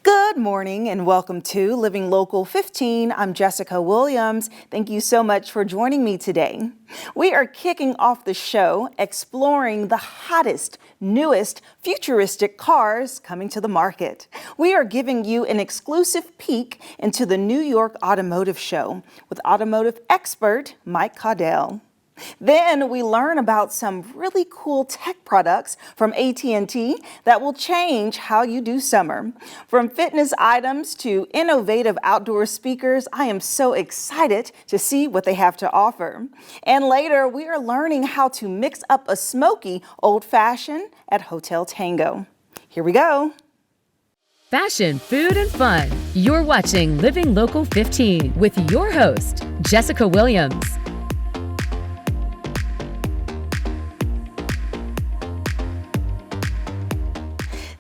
Good morning and welcome to Living Local 15. I'm Jessica Williams. Thank you so much for joining me today. We are kicking off the show exploring the hottest, newest, futuristic cars coming to the market. We are giving you an exclusive peek into the New York Automotive Show with automotive expert Mike Caudell. Then we learn about some really cool tech products from AT&T that will change how you do summer. From fitness items to innovative outdoor speakers, I am so excited to see what they have to offer. And later, we are learning how to mix up a smoky old-fashioned at Hotel Tango. Here we go. Fashion, food, and fun. You're watching Living Local 15 with your host, Jessica Williams.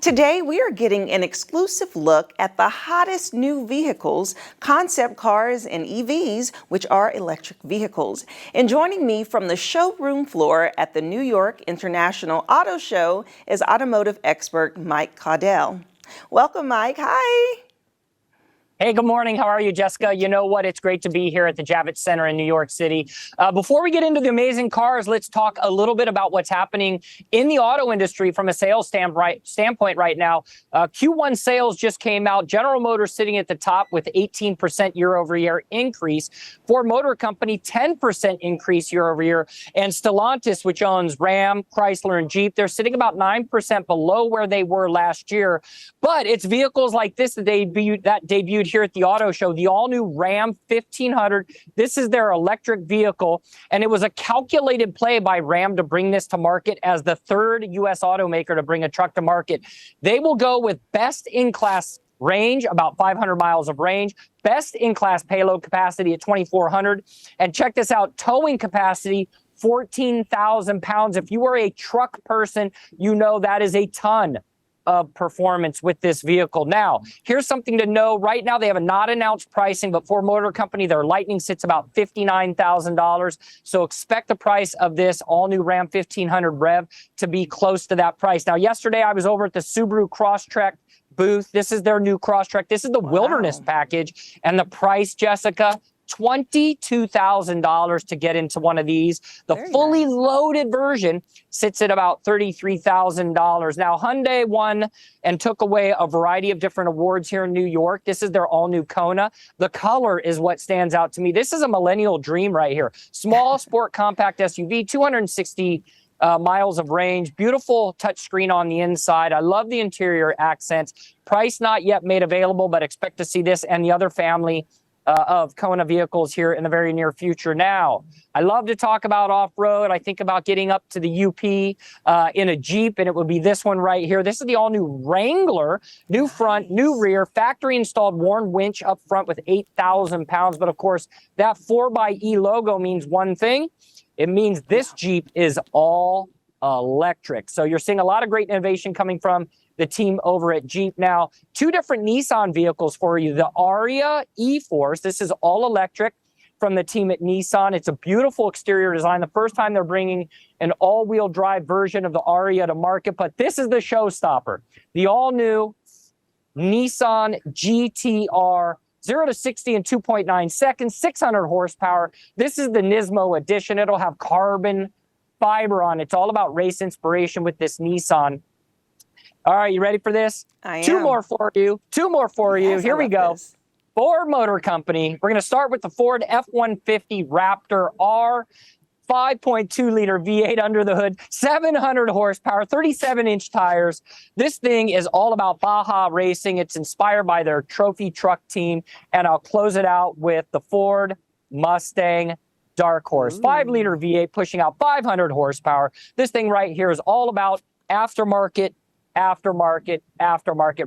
Today, we are getting an exclusive look at the hottest new vehicles, concept cars and EVs, which are electric vehicles. And joining me from the showroom floor at the New York International Auto Show is automotive expert Mike Caudell. Welcome, Mike. Hi. Hey, good morning. How are you, Jessica? You know what? It's great to be here at the Javits Center in New York City. Before we get into the amazing cars, let's talk a little bit about what's happening in the auto industry from a sales standpoint right now. Q1 sales just came out. General Motors sitting at the top with 18% year-over-year increase. Ford Motor Company, 10% increase year-over-year. And Stellantis, which owns Ram, Chrysler, and Jeep, they're sitting about 9% below where they were last year. But it's vehicles like this that debuted here at the auto show, the all-new Ram 1500. This is their electric vehicle, and it was a calculated play by Ram to bring this to market as the third U.S. automaker to bring a truck to market. They will go with best-in-class range, about 500 miles of range, best-in-class payload capacity at 2,400, and check this out, towing capacity, 14,000 pounds. If you are a truck person, you know that is a ton of performance with this vehicle. Now, here's something to know. Right now, they have a not announced pricing, but Ford Motor Company, their Lightning sits about $59,000. So expect the price of this all-new Ram 1500 Rev to be close to that price. Now, yesterday, I was over at the Subaru Crosstrek booth. This is their new Crosstrek. This is the Wilderness package. And the price, Jessica, $22,000 to get into one of these. The fully loaded version sits at about $33,000. Now, Hyundai won and took away a variety of different awards here in New York. This is their all-new Kona. The color is what stands out to me. This is a millennial dream right here. Small sport compact SUV, 260 miles of range, beautiful touchscreen on the inside. I love the interior accents. Price not yet made available, but expect to see this and the other family of Kona vehicles here in the very near future. Now, I love to talk about off-road. I think about getting up to the UP in a Jeep, and it would be this one right here. This is the all-new Wrangler, new front, new rear, factory-installed Warn winch up front with 8,000 pounds. But, of course, that 4xe logo means one thing. It means this Jeep is all electric. So you're seeing a lot of great innovation coming from the team over at Jeep. Now, two different Nissan vehicles for you. The Aria E-Force, this is all electric from the team at Nissan. It's a beautiful exterior design. The first time they're bringing an all-wheel drive version of the Aria to market, but this is the showstopper. The all-new Nissan GT-R 0 to 60 in 2.9 seconds, 600 horsepower. This is the Nismo edition. It'll have carbon fiber on it. It's all about race inspiration with this Nissan. All right, you ready for this? I am. Two more for you. Yes, Here we go. This. Ford Motor Company. We're going to start with the Ford F-150 Raptor R. 5.2-liter V8 under the hood, 700 horsepower, 37-inch tires. This thing is all about Baja racing. It's inspired by their trophy truck team. And I'll close it out with the Ford Mustang Dark Horse. 5-liter V8 pushing out 500 horsepower. This thing right here is all about aftermarket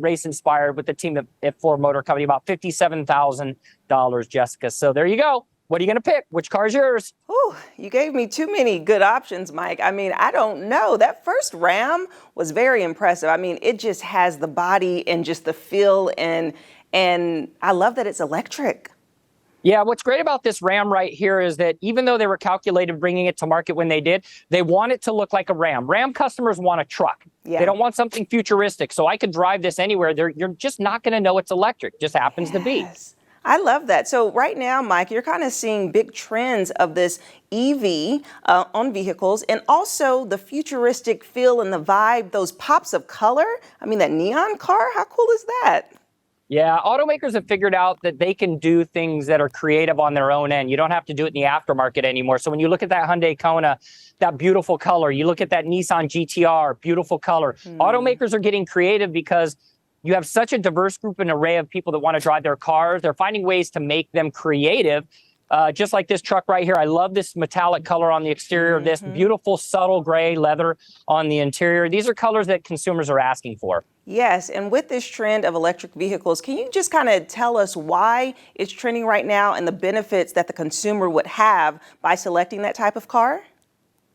race inspired with the team at Ford Motor Company, about $57,000, Jessica. So there you go. What are you going to pick? Which car is yours? Ooh, you gave me too many good options, Mike. I mean, I don't know. That first Ram was very impressive. I mean, it just has the body and just the feel, and I love that it's electric. Yeah, what's great about this Ram right here is that even though they were calculated bringing it to market when they did, they want it to look like a Ram. Ram customers want a truck. Yeah. They don't want something futuristic. So I could drive this anywhere. You're just not going to know it's electric. It just happens to be. I love that. So right now, Mike, you're kind of seeing big trends of this EV on vehicles, and also the futuristic feel and the vibe, those pops of color. I mean, that neon car, how cool is that? Yeah, automakers have figured out that they can do things that are creative on their own end. You don't have to do it in the aftermarket anymore. So when you look at that Hyundai Kona, that beautiful color, you look at that Nissan GTR, beautiful color. Automakers are getting creative because you have such a diverse group and array of people that want to drive their cars. They're finding ways to make them creative. Just like this truck right here. I love this metallic color on the exterior of this beautiful, subtle gray leather on the interior. These are colors that consumers are asking for. Yes, and with this trend of electric vehicles, can you just kind of tell us why it's trending right now and the benefits that the consumer would have by selecting that type of car?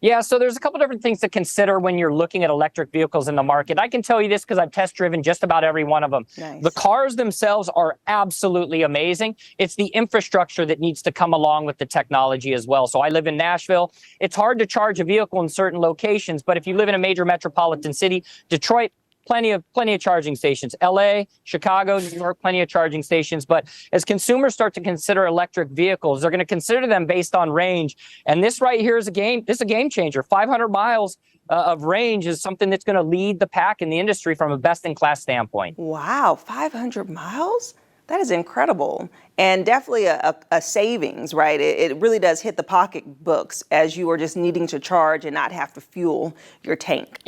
Yeah, so there's a couple different things to consider when you're looking at electric vehicles in the market. I can tell you this because I've test driven just about every one of them. Nice. The cars themselves are absolutely amazing. It's the infrastructure that needs to come along with the technology as well. So I live in Nashville. It's hard to charge a vehicle in certain locations, but if you live in a major metropolitan city, Detroit, plenty of charging stations. LA, Chicago, New York, plenty of charging stations. But as consumers start to consider electric vehicles, they're going to consider them based on range. And this right here is a game changer. 500 miles of range is something that's going to lead the pack in the industry from a best-in-class standpoint. Wow, 500 miles? That is incredible. And definitely a savings, right? It really does hit the pocketbooks as you are just needing to charge and not have to fuel your tank.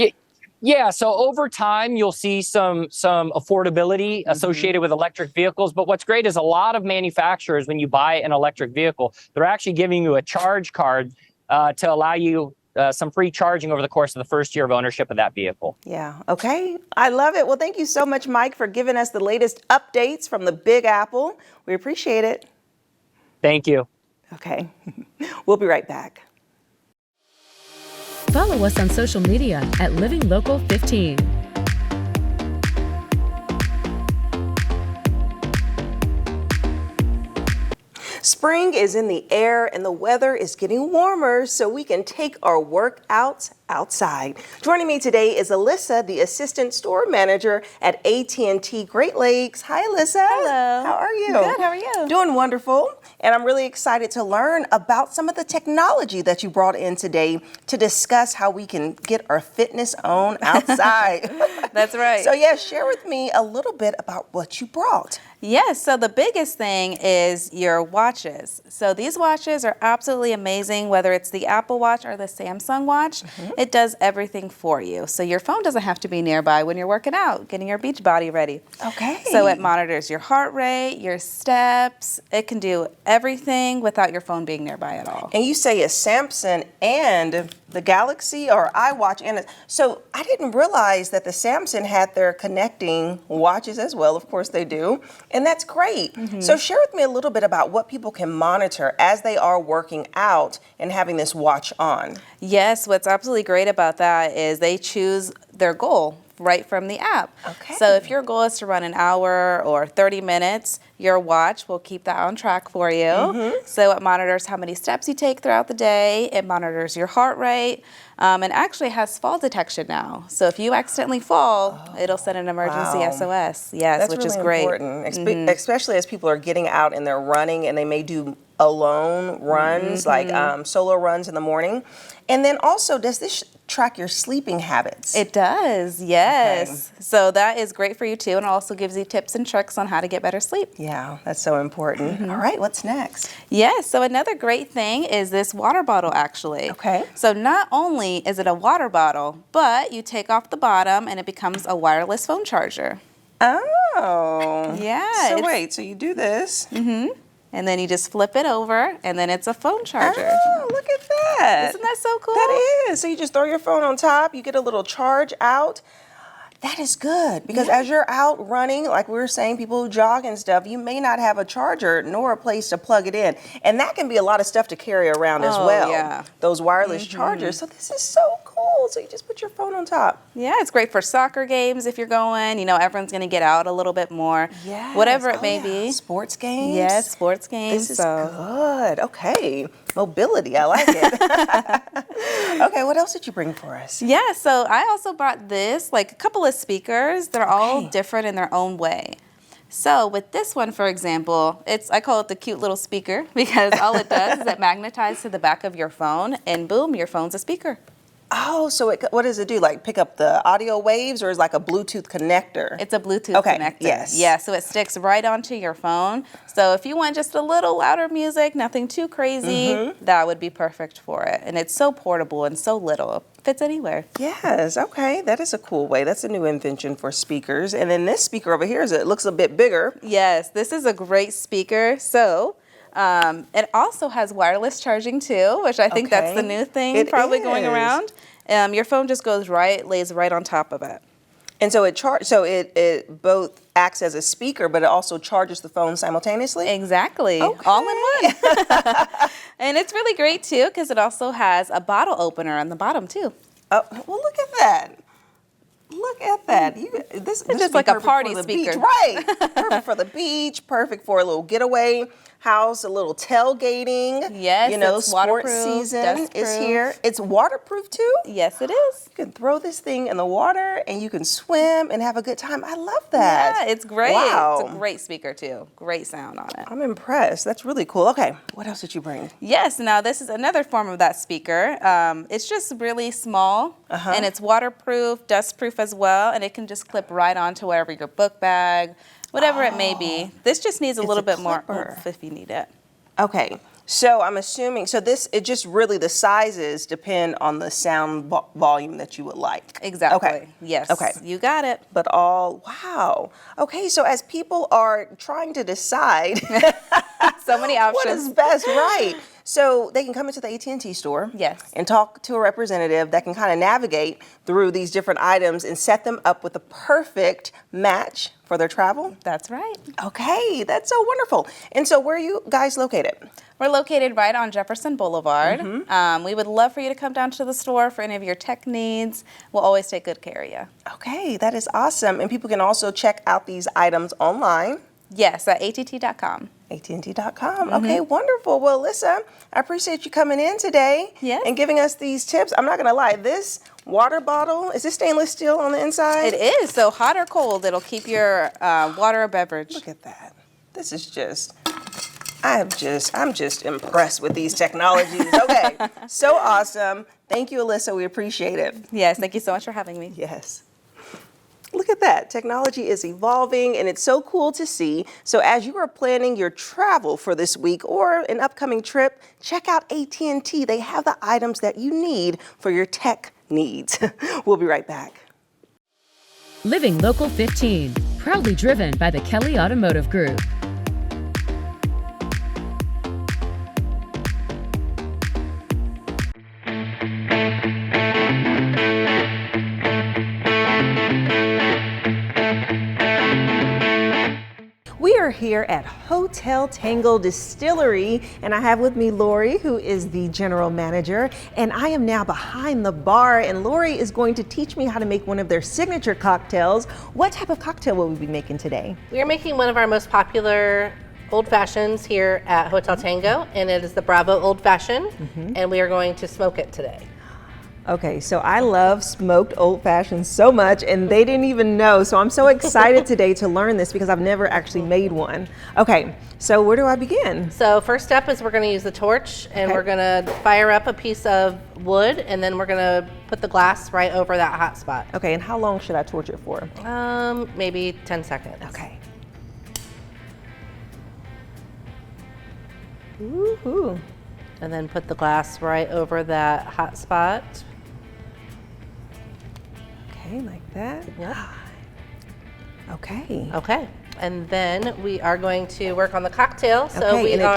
Yeah, so over time, you'll see some affordability associated with electric vehicles. But what's great is a lot of manufacturers, when you buy an electric vehicle, they're actually giving you a charge card to allow you some free charging over the course of the first year of ownership of that vehicle. Yeah, okay. I love it. Well, thank you so much, Mike, for giving us the latest updates from the Big Apple. We appreciate it. Thank you. Okay, we'll be right back. Follow us on social media at Living Local 15. Spring is in the air and the weather is getting warmer, so we can take our workouts outside. Joining me today is Alyssa, the assistant store manager at AT&T Great Lakes. Hi, Alyssa. Hello. How are you? Good. How are you? Doing wonderful. And I'm really excited to learn about some of the technology that you brought in today to discuss how we can get our fitness on outside. That's right. So yeah, share with me a little bit about what you brought. Yes, so the biggest thing is your watches. So these watches are absolutely amazing, whether it's the Apple Watch or the Samsung Watch. It does everything for you. So your phone doesn't have to be nearby when you're working out, getting your beach body ready. Okay. So it monitors your heart rate, your steps. It can do everything without your phone being nearby at all. And you say a Samsung and the Galaxy or iWatch, and so I didn't realize that the Samsung had their connecting watches as well. Of course they do, and that's great. So share with me a little bit about what people can monitor as they are working out and having this watch on. Yes, what's absolutely great about that is they choose their goal right from the app. Okay. So if your goal is to run an hour or 30 minutes, your watch will keep that on track for you. So it monitors how many steps you take throughout the day. It monitors your heart rate, and actually has fall detection now. So if you accidentally fall, it'll send an emergency SOS. Yes, That's which really is great. important, especially as people are getting out and they're running and they may do alone runs, like solo runs in the morning. And then also, does this track your sleeping habits? It does, yes. Okay. So that is great for you too, and it also gives you tips and tricks on how to get better sleep. Yeah, that's so important. All right, what's next? Yes, so another great thing is this water bottle actually. Okay. So not only is it a water bottle, but you take off the bottom and it becomes a wireless phone charger. Oh. Yeah. So wait, so you do this. And then you just flip it over, and then it's a phone charger. Oh, look at that. Isn't that so cool? That is. So you just throw your phone on top, you get a little charge out. That is good because as you're out running, like we were saying, people who jog and stuff, you may not have a charger nor a place to plug it in. And that can be a lot of stuff to carry around as well. Yeah. Those wireless chargers. So this is so cool. So you just put your phone on top. Yeah, it's great for soccer games if you're going. You know, everyone's going to get out a little bit more. Yes. Whatever it may be. Sports games. Yes, sports games. This is good. Okay. Mobility. I like it. Okay, what else did you bring for us? Yeah, so I also brought this, like a couple of speakers. They're all different in their own way. So with this one, for example, I call it the cute little speaker because all it does is it magnetizes to the back of your phone and boom, your phone's a speaker. Oh, so what does it do? Like pick up the audio waves or is it like a Bluetooth connector? It's a Bluetooth connector. Yes. Yeah, so it sticks right onto your phone. So if you want just a little louder music, nothing too crazy, that would be perfect for it. And it's so portable and so little. It fits anywhere. Yes, okay. That is a cool way. That's a new invention for speakers. And then this speaker over here, it looks a bit bigger. Yes, this is a great speaker. So it also has wireless charging too, which I think that's the new thing probably going around. Your phone just lays right on top of it. And so it both acts as a speaker, but it also charges the phone simultaneously? Exactly. All in one. And it's really great too because it also has a bottle opener on the bottom too. Oh, well, look at that. Look at that. This just like a party speaker. Beach. Right. Perfect for the beach, perfect for a little getaway house, a little tailgating. Yes, you know, it's sports waterproof, season is dustproof. here. It's waterproof too? Yes, it is. You can throw this thing in the water and you can swim and have a good time. I love that. Yeah, it's great. Wow. It's a great speaker too. Great sound on it. I'm impressed. That's really cool. Okay, what else did you bring? Yes, now this is another form of that speaker. It's just really small and it's waterproof, dustproof as well, and it can just clip right onto wherever your book bag, whatever it may be. This just needs a little bit more oomph if you need it. Okay, so I'm assuming, it just really, the sizes depend on the sound volume that you would like. Exactly. Okay. Yes. Okay. You got it. But wow. Okay, so as people are trying to decide So many options. what is best, right? So they can come into the AT&T store and talk to a representative that can kind of navigate through these different items and set them up with the perfect match for their travel? That's right. Okay, that's so wonderful. And so where are you guys located? We're located right on Jefferson Boulevard. We would love for you to come down to the store for any of your tech needs. We'll always take good care of you. Okay, that is awesome. And people can also check out these items online. Yes, at att.com. AT&T.com. Okay, wonderful. Well, Alyssa, I appreciate you coming in today and giving us these tips. I'm not going to lie, this water bottle, is this stainless steel on the inside? It is. So hot or cold, it'll keep your water or beverage. Look at that. This is just, I'm just impressed with these technologies. Okay, so awesome. Thank you, Alyssa. We appreciate it. Yes, thank you so much for having me. Yes. Look at that. Technology is evolving and it's so cool to see. So as you are planning your travel for this week or an upcoming trip, check out AT&T. They have the items that you need for your tech needs. We'll be right back. Living Local 15, proudly driven by the Kelly Automotive Group. We are here at Hotel Tango Distillery, and I have with me Lori, who is the general manager, and I am now behind the bar, and Lori is going to teach me how to make one of their signature cocktails. What type of cocktail will we be making today? We are making one of our most popular old fashions here at Hotel Tango, and it is the Bravo Old Fashioned, and we are going to smoke it today. Okay, so I love smoked old fashions so much, and they didn't even know. So I'm so excited today to learn this because I've never actually made one. Okay, so where do I begin? So first step is we're going to use the torch, and we're going to fire up a piece of wood, and then we're going to put the glass right over that hot spot. Okay, and how long should I torch it for? Maybe 10 seconds. Okay. Woohoo. And then put the glass right over that hot spot. Okay, like that. Yep. Okay. Okay. And then we are going to work on the cocktail. So okay, we and are.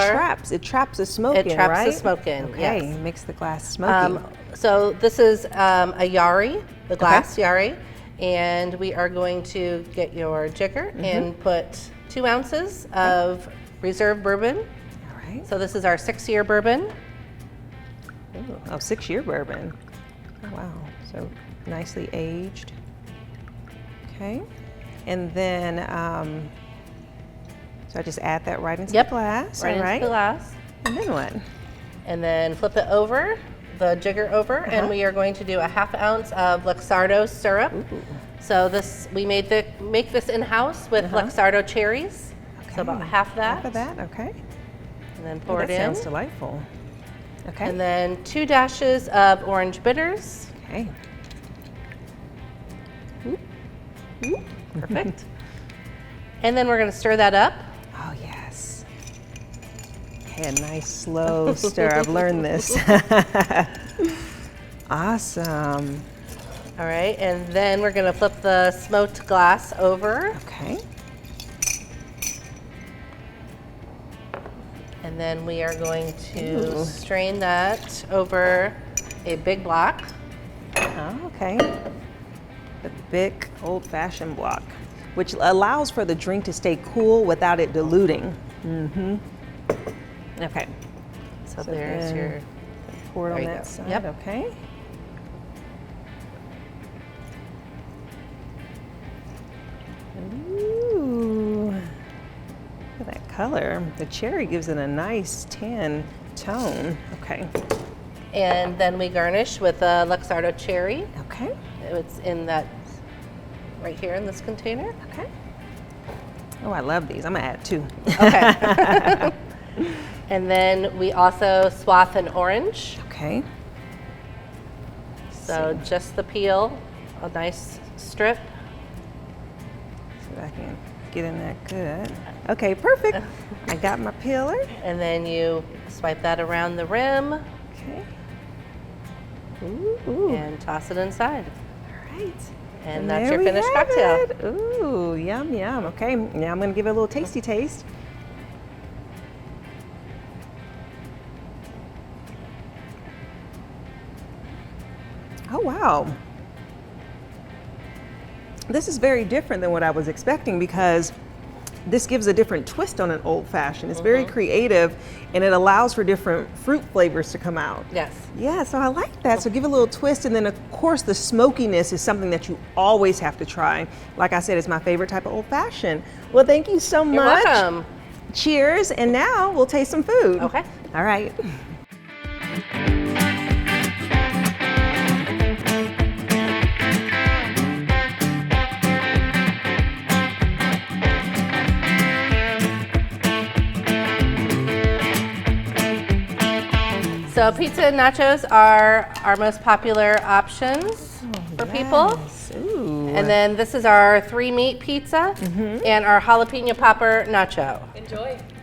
It traps the smoke in, It traps right? the smoke in. Okay, Yes. makes the glass smoky. So this is a Yari, the glass Yari, And we are going to get your jigger and put 2 ounces of reserve bourbon. All right. So this is our 6-year bourbon. Ooh, oh, 6-year bourbon. Oh, wow. So nicely aged. Okay. And then, so I just add that right into the glass. Right all right. into the glass. And then what? And then flip it over, the jigger over, and we are going to do a 1/2 ounce of Luxardo syrup. Ooh. So this, we make this in-house with Luxardo cherries. So about half that. Half of that, okay. And then pour it That in. sounds delightful. Okay. And then 2 dashes of orange bitters. Okay. Perfect. And then we're going to stir that up. Oh, yes. Okay, a nice slow stir. I've learned this. Awesome. All right, and then we're going to flip the smoked glass over. Okay. And then we are going to strain that over a big block. Oh, okay. The big old-fashioned block, which allows for the drink to stay cool without it diluting. Okay. So there's then your, pour it on you that go. side. Yep. Okay. Ooh. Look at that color. The cherry gives it a nice tan tone. Okay. and then we garnish with a Luxardo cherry. Okay. It's in that, right here in this container. Okay. Oh, I love these. I'm gonna add 2. Okay. And then we also swath an orange. Okay. So just the peel, a nice strip. See if I can get in that good. Okay, perfect. I got my peeler. And then you swipe that around the rim Okay. Ooh. and toss it inside. All right. And that's there your we finished have cocktail. it. Ooh, yum, yum. Okay, now I'm gonna give it a little tasty taste. Oh, wow. This is very different than what I was expecting because this gives a different twist on an old fashioned. It's very creative and it allows for different fruit flavors to come out. Yes. Yeah, so I like that. So give it a little twist, and then of course the smokiness is something that you always have to try. Like I said, it's my favorite type of old fashioned. Well, thank you so You're much. welcome. Cheers, and now we'll taste some food. Okay. All right. So pizza and nachos are our most popular options for people. Yes. Ooh. And then this is our 3-meat pizza and our jalapeno popper nacho.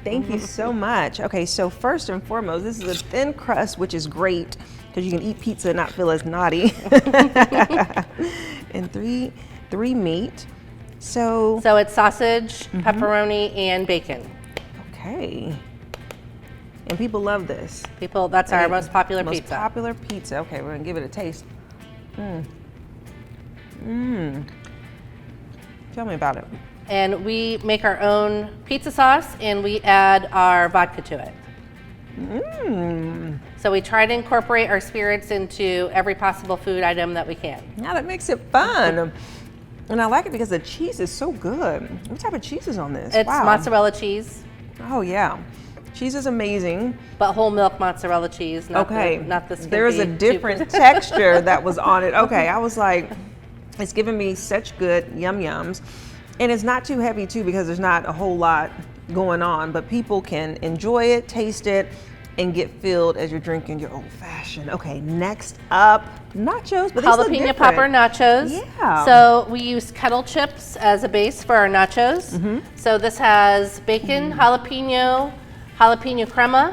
Thank you so much. Okay, so first and foremost, this is a thin crust, which is great because you can eat pizza and not feel as naughty. And three meat. So So it's sausage, pepperoni, and bacon. okay. And people love this. People, that's our most popular Most pizza. popular pizza. Okay, we're gonna give it a taste. Tell me about it. And we make our own pizza sauce and we add our vodka to it. So we try to incorporate our spirits into every possible food item that we can. Now that makes it fun. And I like it because the cheese is so good. What type of cheese is on this? It's Wow. mozzarella cheese, Oh yeah. Cheese is amazing. but whole milk mozzarella cheese, not Okay. not the There is a skimpy different texture that was on it. Okay, I was like, it's giving me such good yum yums. And it's not too heavy too because there's not a whole lot going on, but people can enjoy it, taste it, and get filled as you're drinking your old fashioned. Okay, next up, nachos. But these look jalapeno different. popper nachos. Yeah. So we use kettle chips as a base for our nachos. So this has bacon, jalapeno crema,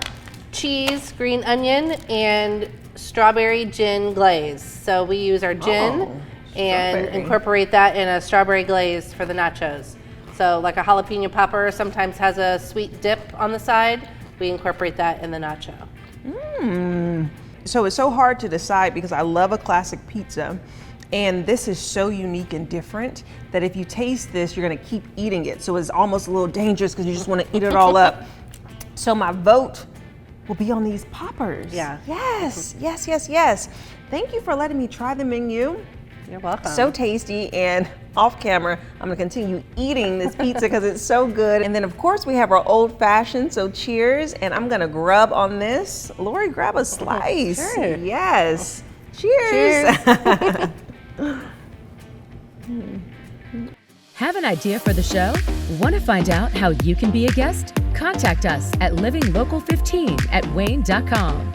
cheese, green onion, and strawberry gin glaze. So we use our gin Oh, and strawberry. incorporate that in a strawberry glaze for the nachos. So like a jalapeno popper sometimes has a sweet dip on the side. We incorporate that in the nacho. So it's so hard to decide because I love a classic pizza And this is so unique and different that if you taste this, you're gonna keep eating it. So it's almost a little dangerous because you just wanna eat it all up. So my vote will be on these poppers. Yeah. Yes, yes, yes, yes. Thank you for letting me try the menu. You're welcome. So tasty, and off camera, I'm gonna continue eating this pizza because it's so good. And then of course we have our old fashioned, so cheers, and I'm gonna grub on this. Lori, grab a slice. Sure. Yes. Cheers. Have an idea for the show? Want to find out how you can be a guest? Contact us at livinglocal15@wayne.com.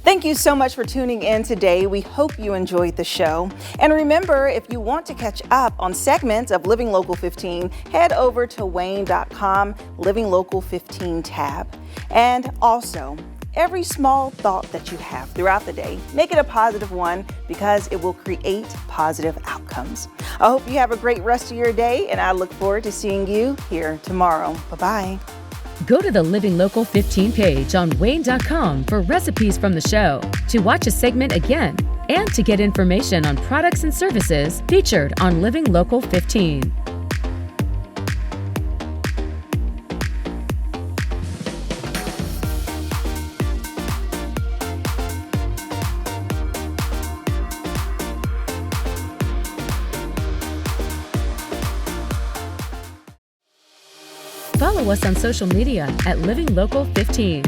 Thank you so much for tuning in today. We hope you enjoyed the show. And remember, if you want to catch up on segments of Living Local 15, head over to wayne.com, Living Local 15 tab. And also, every small thought that you have throughout the day, make it a positive one because it will create positive outcomes. I hope you have a great rest of your day, and I look forward to seeing you here tomorrow. Bye-bye. Go to the Living Local 15 page on wayne.com for recipes from the show, to watch a segment again, and to get information on products and services featured on Living Local 15. Follow us on social media at Living Local 15.